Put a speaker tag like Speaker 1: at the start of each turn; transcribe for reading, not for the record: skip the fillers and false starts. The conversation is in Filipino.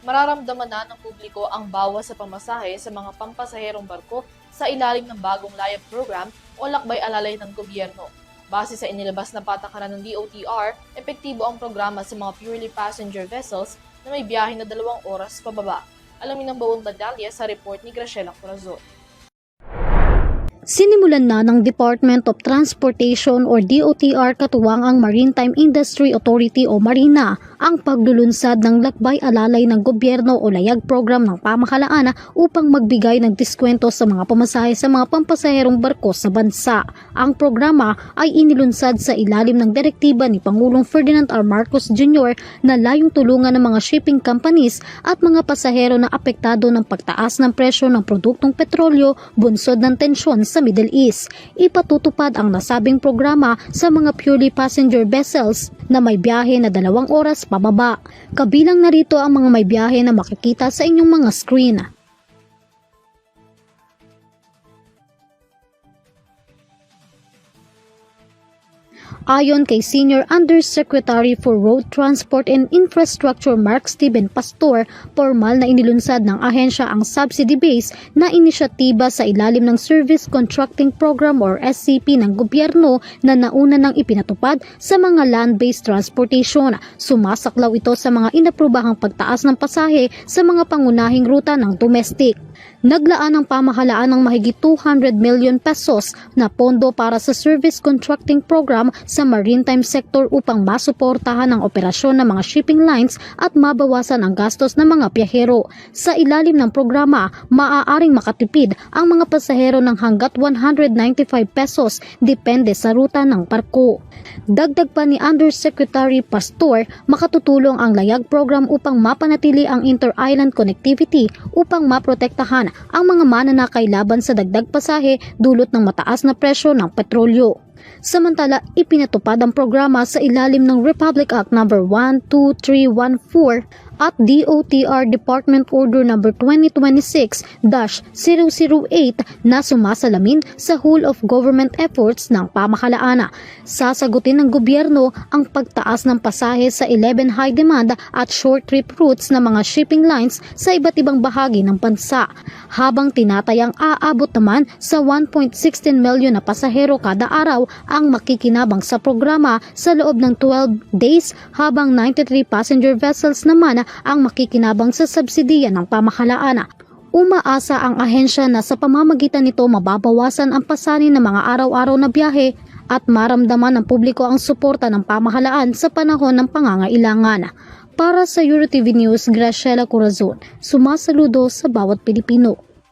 Speaker 1: mararamdaman na ng publiko ang bawas sa pamasahe sa mga pampasaherong barko sa ilalim ng bagong layag program o lakbay-alalay ng gobyerno. Base sa inilabas na patakaran ng DOTR, epektibo ang programa sa mga purely passenger vessels na may biyahe na 2 oras pababa. Alamin ng buong detalye sa report ni Graciela Corazon.
Speaker 2: Sinimulan na ng Department of Transportation or DOTR katuwang ang Maritime Industry Authority o Marina ang paglulunsad ng lakbay-alalay ng gobyerno o layag program ng pamahalaan upang magbigay ng diskwento sa mga pamasahe sa mga pampasaherong barko sa bansa. Ang programa ay inilunsad sa ilalim ng direktiba ni Pangulong Ferdinand R. Marcos Jr. na layong tulungan ng mga shipping companies at mga pasahero na apektado ng pagtaas ng presyo ng produktong petrolyo bunsod ng tensyon sa Middle East. Ipatutupad ang nasabing programa sa mga purely passenger vessels na may biyahe na 2 oras pababa. Kabilang narito ang mga may biyahe na makikita sa inyong mga screen. Ayon kay Senior Undersecretary for Road Transport and Infrastructure Mark Steven Pastor, formal na inilunsad ng ahensya ang subsidy-based na inisyatiba sa ilalim ng Service Contracting Program or SCP ng gobyerno na nauna nang ipinatupad sa mga land-based transportation. Sumasaklaw ito sa mga inaprubahang pagtaas ng pasahe sa mga pangunahing ruta ng domestic. Naglaan ang pamahalaan ng mahigit 200 million pesos na pondo para sa Service Contracting Program sa maritime sector upang masuportahan ang operasyon ng mga shipping lines at mabawasan ang gastos ng mga biyahero. Sa ilalim ng programa, maaaring makatipid ang mga pasahero ng hanggat 195 pesos depende sa ruta ng barko. Dagdag pa ni Undersecretary Pastor, makatutulong ang layag program upang mapanatili ang inter-island connectivity upang maprotektahan ang mga mananakay laban sa dagdag pasahe dulot ng mataas na presyo ng petrolyo. Samantala, ipinatupad ang programa sa ilalim ng Republic Act No. 12314 at DOTR Department Order No. 2026-008 na sumasalamin sa whole of government efforts ng pamahalaan. Sasagutin ng gobyerno ang pagtaas ng pasahe sa 11 high demand at short trip routes ng mga shipping lines sa iba't ibang bahagi ng bansa, habang tinatayang aabot naman sa 1.16 million na pasahero kada araw ang makikinabang sa programa sa loob ng 12 days, habang 93 passenger vessels naman ang makikinabang sa subsidiya ng pamahalaan. Umaasa ang ahensya na sa pamamagitan nito mababawasan ang pasanin ng mga araw-araw na biyahe at maramdaman ng publiko ang suporta ng pamahalaan sa panahon ng pangangailangan. Para sa EuroTV News, Graciela Corazon, sumasaludo sa bawat Pilipino.